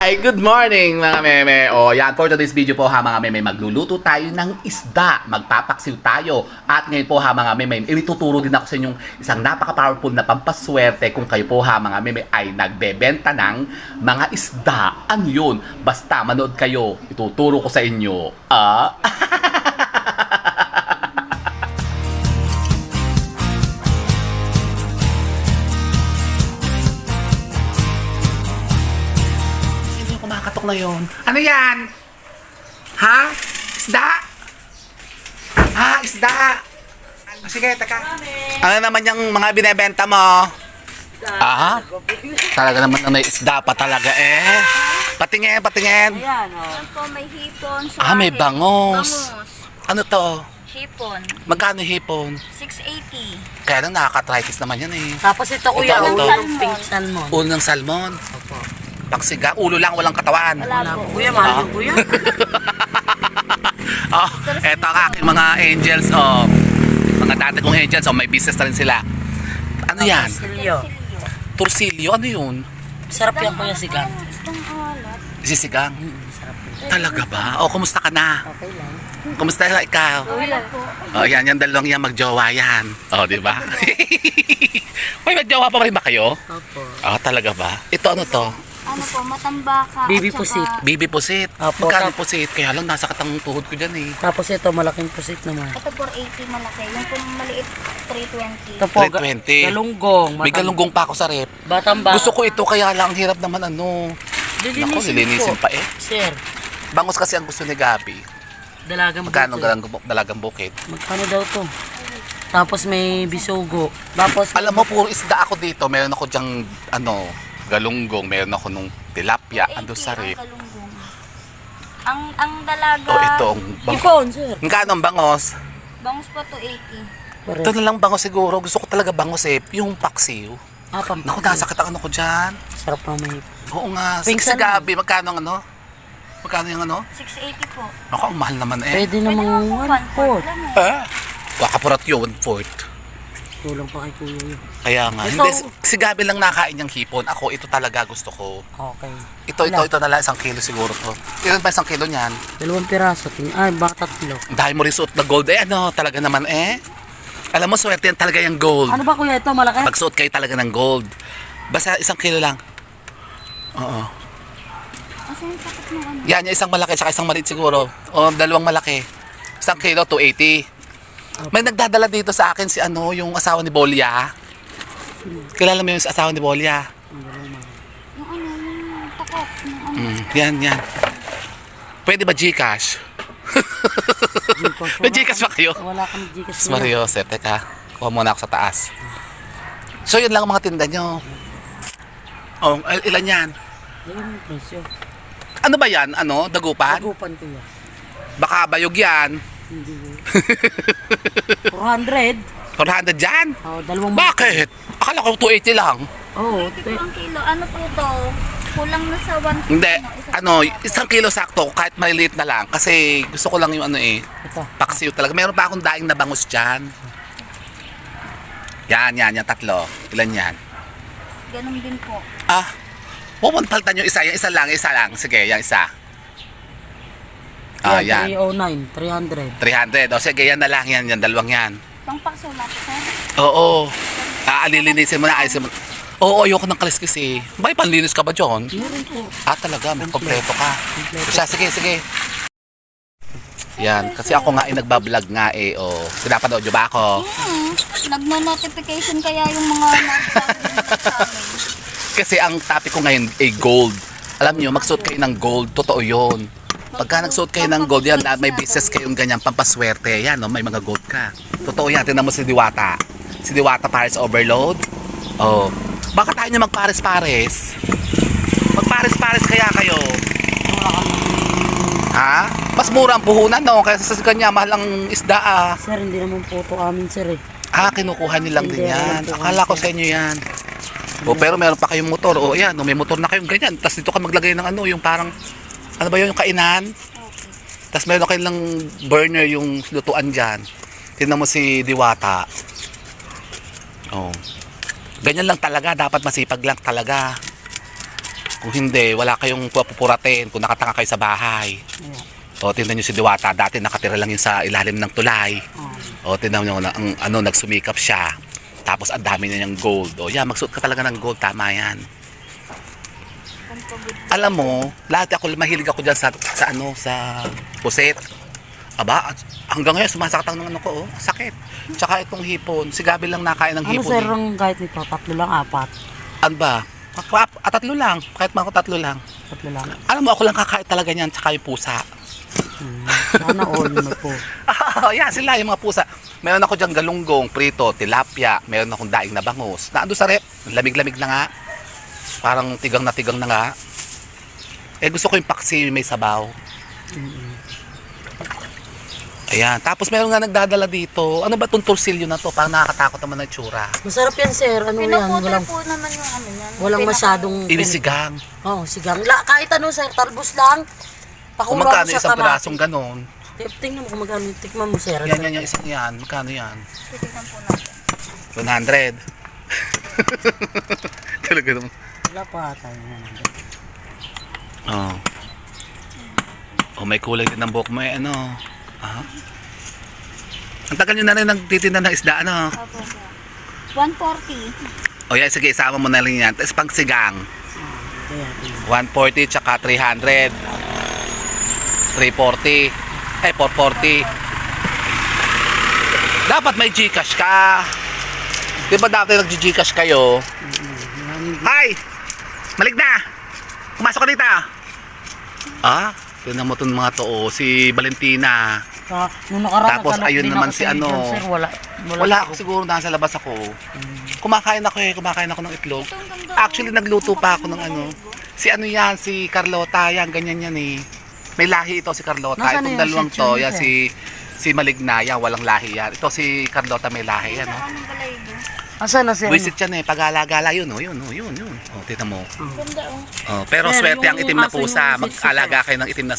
Ay, good morning mga meme. O yan, for today's video po ha mga meme, magluluto tayo ng isda. Magpapaksiw tayo. At ngayon po ha mga meme, ituturo din ako sa inyong isang napaka-powerful na pampaswerte kung kayo po ha mga meme ay nagbebenta ng mga isda. Ano yun? Basta manood kayo, ituturo ko sa inyo. Kumakatok na yun. Ano yan? Ha? Isda? Ha? Isda? Sige, taka. Ano naman yung mga binebenta mo? Ah? Talaga naman na may isda pa talaga eh. Patingin, patingin. Ayan, po, may hipon. May bangos. Ano to? Hipon. Magkano hipon? 680. Kaya lang nakaka-tritis naman yan eh. Tapos ito kuya, Ito, ulo ito. ng pink salmon. Ulo ng salmon. Opo. Paksiga, ulo lang, walang katawan. Wala po. Kuya, mahal yung kuya. Oh, eto ang aking mga angels, oh. Mga dati kong angels, oh, may business na rin sila. Ano yan? Silyo. Tursilyo, ano yun? Sarap yan kuya sigang. Isang alat. Sisigang. Sarap yan. Talaga ba? Oh, kumusta ka na? Okay lang. Kumusta na ikaw? Wala po. Oh, yan, yan dalawang yan, magjowa yan. Oh, di ba? May magjowa pa rin ba kayo? Opo. Oh, talaga ba? Ito ano to? Ano po, matambaka. Baby at saka pusit. Bibi pusit. Opo. Magkano pusit? Kaya lang, nasa katang tuhod ko dyan eh. Tapos ito, malaking pusit naman. Ito 480 malaki. Yung po maliit, 320. Ito po, 320. galunggong. May galunggong pa ako sa rep. Batang bata. Gusto ko ito, kaya lang ang hirap naman ano. Naku, lilinisin pa eh. Sir, Bangus kasi ang gusto ni Gabi. dalagang Magkano bukid. dalagang bukid? Magkano daw to? Tapos may bisugo. Tapos Alam mo, puro isda ako dito. Meron ako dyang, ano, galunggong. Meron ako nung tilapia. Ando sa rep. Ang galunggong. Ang dalaga. Oh, ito ang bangus. ipon, sir. Magkano ang bangos? Bangus po 280. Ito na lang bangos siguro. Gusto ko talaga bangos eh. Yung paksiw. Naku, nasakit ang ano ko dyan. Sarap na may Oo nga. Pink Si salmon. Gabi, magkano ang ano? Magkano yung ano? 680 po. Naku, ang mahal naman eh. pwede namang one-fourth. Wakapurat yun, 1/4. Kulang pa kay kuya yun. Kaya nga. Ito- Hindi, si Gabi lang nakain yung hipon. Ako, ito talaga gusto ko. Okay. Ito na lang, 1 kilo siguro to. Ilan ba 1 kilo niyan? 2 piraso. Ay, baka 3. Ang dahil mo rin suot na gold. Eh, ano, talaga naman eh. Alam mo, swerte yan talaga yung gold. Ano ba kuya ito? Malaki? Pagsuot kayo talaga ng gold. Basta 1 kilo lang. Oo. Asan yung takot mo ano? Yan, yung isang malaki, saka isang maliit siguro. O, dalawang malaki. 1 kilo, 280. May nagdadala dito sa akin si ano, yung asawa ni Bolya. Kilala mo yung asawa ni Bolya? Yung ano, yung takot. Yung ano. Yan. Pwede ba Gcash? May Gcash ba kayo? Wala kang Gcash Mas Mariose, teka. Kuha muna ako sa taas. So, yun lang ang mga tinda nyo. Oh, ilan yan? Ayun yung presyo. Ano ba yan? Ano? Dagupan? Agupan kuya. Baka bayog yan. Hindi kuya. 400. 400 dyan? Oh, dalawang Bakit? Akala ko 280 lang. Oo. Ito ang kilo. Ano po to? Kulang na sa 1 Hindi. Ano, 1 kilo sakto, kahit maliliit na lang. Kasi gusto ko lang yung ano eh, Ito. paksiw talaga. Meron pa akong daing na bangus dyan. Yan, tatlo. Ilan yan? Ganun din po. Pupuntaltan yung isa lang. Sige, yung isa. Yan. 309. 300. 300. O sige, yan na lang yan, dalawang yan. Pangpakso na po, sir. Oo. Alilinisin mo na, ayusin mo. Oo, ayoko ng kaliskis eh. May panlinis ka ba, John? Meron po. Talaga, may kompleto ka. Sige. Yan, kasi ako nga ay nagbablog nga eh. O, pinapanood nyo ba ako? Nagno-notification kaya yung mga nagsasabi sa amin. Kasi ang topic ko ngayon ay gold. Alam nyo, magsuot kayo ng gold. Totoo yun. Pagka nagsuot kayo ng gold, yan, may business kayong ganyan, pampaswerte. Yan, no, may mga gold ka. Totoo yan, tinan mo si Diwata. Si Diwata Paris Overload. Oh, baka tayo nyo magpares-pares. Magpares-pares kaya kayo. Ha? Mas mura ang puhunan, no? Kaysa sa kanya, mahal ang isda, ah. Sir, hindi naman po ito amin, sir eh. Kinukuha niyo lang din yan. Akala ko sa inyo yan. O, pero meron pa kayong motor. O, yan, may motor na kayong ganyan. Tapos dito ka maglagay ng ano, yung parang, ano ba yun, yung kainan? Tapos meron kayong burner yung lutuan dyan. Tingnan mo si Diwata. Oh. Ganyan lang talaga. Dapat masipag lang talaga. Kung hindi, wala kayong pupuratin kung nakatanga kayo sa bahay. Ayan. O, tingnan nyo si Diwata. Dati nakatira lang yun sa ilalim ng tulay. Oh. O, tingnan nyo, nagsumikap siya. Tapos, ang dami niya niyang gold. O, yan, magsuot ka talaga ng gold. Tama yan. Alam mo, lahat mahilig ako dyan sa puset. Aba, hanggang ngayon, sumasakit ng ano ko, oh. Sakit. Tsaka itong hipon. Si Gabi lang nakain ng Ano hipon. sir, ang kahit nito, 3 lang, 4. Ano ba? Tatlo lang. Kahit mga 3 lang. 3 lang. Alam mo, ako lang kakain talaga niyan. Tsaka yung pusa. Sana all may po. Yeah, sila yung mga pusa. Meron ako dyan galunggong, prito, tilapia. Meron akong daing na bangus. Naando sa rep. Lamig-lamig na nga. Parang tigang na nga. Eh, gusto ko yung paksi may sabaw. Ayan. Tapos meron nga nagdadala dito. Ano ba itong torsilyo na to? Parang nakakatakot naman na itsura. Masarap yan sir, ano yan, Pinuputol po naman yung ano yan. walang masyadong... Ibisigang. Oo, sigang. Kahit ano sir, talbos lang. Kung Pakulang magkano sa isang kamatis. pirasong ganon. Tingnan mo kung magkano, tikman mo sir. Yan, isang yan. Magkano yan? Titignan po natin. 100. Talaga naman. Wala pa tayo. Oh. Oh, may kulay din ng buhok mo eh, ano. Ah. Ang tagal nyo na rin nagtitinda ng isda, ano. Opo, sir. 140. O yan, sige, isama mo na rin yan. Tapos pang sigang. Ayan. 140 tsaka 300. 340. Eh, 440. Dapat may Gcash ka. Di ba dati nag-Gcash kayo? Hi! Malik na! Pumasok ka dito! Ah, tignan mo itong mga to, oh. Si Valentina. Nung nakaraan, Tapos, nagkalok ayun din naman ako si sa ano. Indian, sir. Wala ako siguro, nasa labas ako. Kumakain ako ng itlog. Actually, nagluto pa ako ng ano. Si ano yan, si Carlota, yan, ganyan yan eh. May lahi ito si Carlota. Nasaan Itong na yan? dalawang Si to, Chun, yan, sir? si Maligna, yan, walang lahi yan. Ito si Carlota may lahi, yan, oh. Anong galaydo? Asan na sir? Buisit yan eh, pag-alagala yun, oh, yun. Oh, tina mo. Ganda oh. Oh, pero Sir, swerte ang yung itim na aso pusa. yung Mag-alaga kayo ng itim na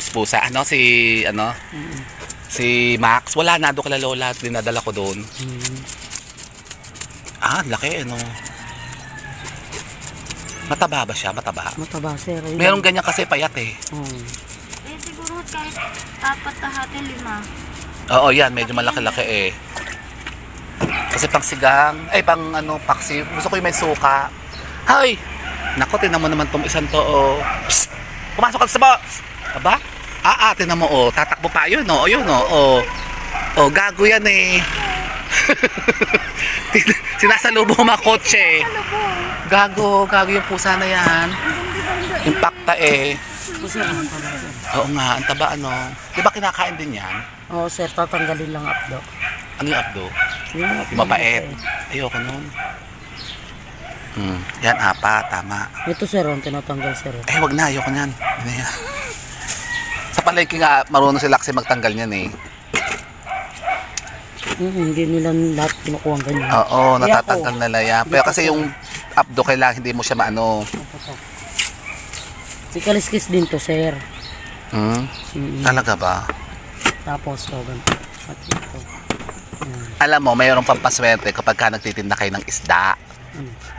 pusa. Si Max, wala na doon kala Lola, dinadala ko doon. Ah, laki ano. Mataba ba siya? Mataba. Mataba sir. Ayun. Merong ganyan kasi payat eh. Eh, siguro kahit 4 na hati 5. Oo, yan, medyo malaki-laki eh. Kasi pang sigang, pang ano, paksi. Gusto ko yung may suka. Hoy! Nako, tinan mo naman tong isang to, oh. Psst! Pumasok ka sa box! Aba? Tinan mo, oh. Tatakbo pa yun, oh. Yun, oh. Oh, gago yan eh. Sinasalubong mga kotse. Gago yung pusa na yan. Impacta eh. Oo nga, ang taba ano. Di ba kinakain din yan? Oo sir, tatanggalin lang updo. Ano yung abdo? Yung Mapait. Ayoko nun. Yan, tama. Ito sir, ang tinatanggal sir. Wag na, ayoko nyan. Ano yan? Sa palengke nga, marunong si Laksi magtanggal niyan eh. Hindi nila lahat kinukuha ang ganyan. Oo, Kaya natatanggal ako, nila yan. Pero kasi yung abdo, kailangan hindi mo siya maano. May kaliskis din to sir. Talaga ba? Tapos to, ganito. At ito. Alam mo, mayroong pampaswerte kapag ka nagtitinda kayo ng isda.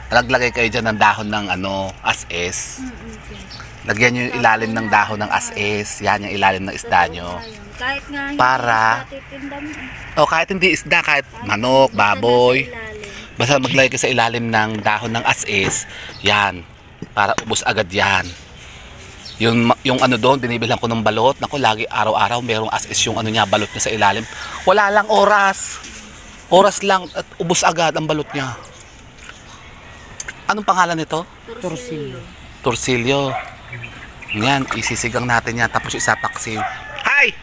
Naglagay kayo dyan ng dahon ng as-is. Lagyan nyo yung ilalim ng dahon ng as-is. Yan yung ilalim ng isda nyo. Kahit nga hindi Para- isda titinda mo. O kahit hindi isda, kahit manok, baboy. Basta maglagay ka sa ilalim ng dahon ng as-is. Yan. Para ubos agad yan. Yung ano doon, binibilang ko ng balot. Naku, lagi araw-araw merong as-is yung ano niya, balot niya sa ilalim. Wala lang oras. Oras lang at ubos agad ang balot niya. Anong pangalan nito? Torsilyo. Torsilyo. Yan, isisigang natin yan. Tapos isa paksiw. Hi!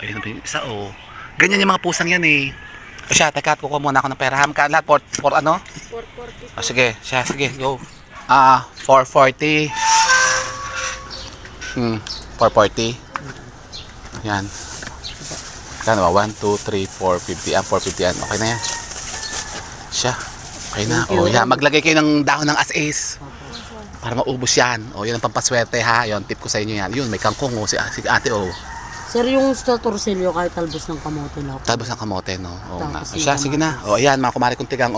Ayun na yung isa, oh. Ganyan yung mga pusang yan, eh. O siya, teka, kukuha muna ako ng pera. Hamka lahat, for ano? 440. Sige, go. 440. 440. Yan. Kano ba? 1, 2, 3, 4, 50. 450 yan. Okay na yan. Siya. Okay na. Thank you. Yan. Maglagay kayo ng dahon ng as-is. Para maubos yan. Yun ang pampaswerte ha. Yun, tip ko sa inyo yan. Yun, may kangkong si ate Sir, yung sa torsilyo kahit talbos ng kamote lang. Talbos ng kamote, no? Nga. Tapos Siya, yung sige na. Ayan, mga kumari kong tigang,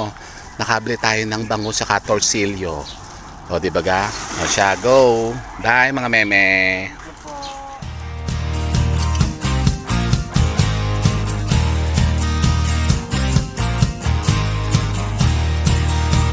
nakabili tayo ng bangus sa torsilyo. O, di ba ga? O siya, go. Bye mga meme.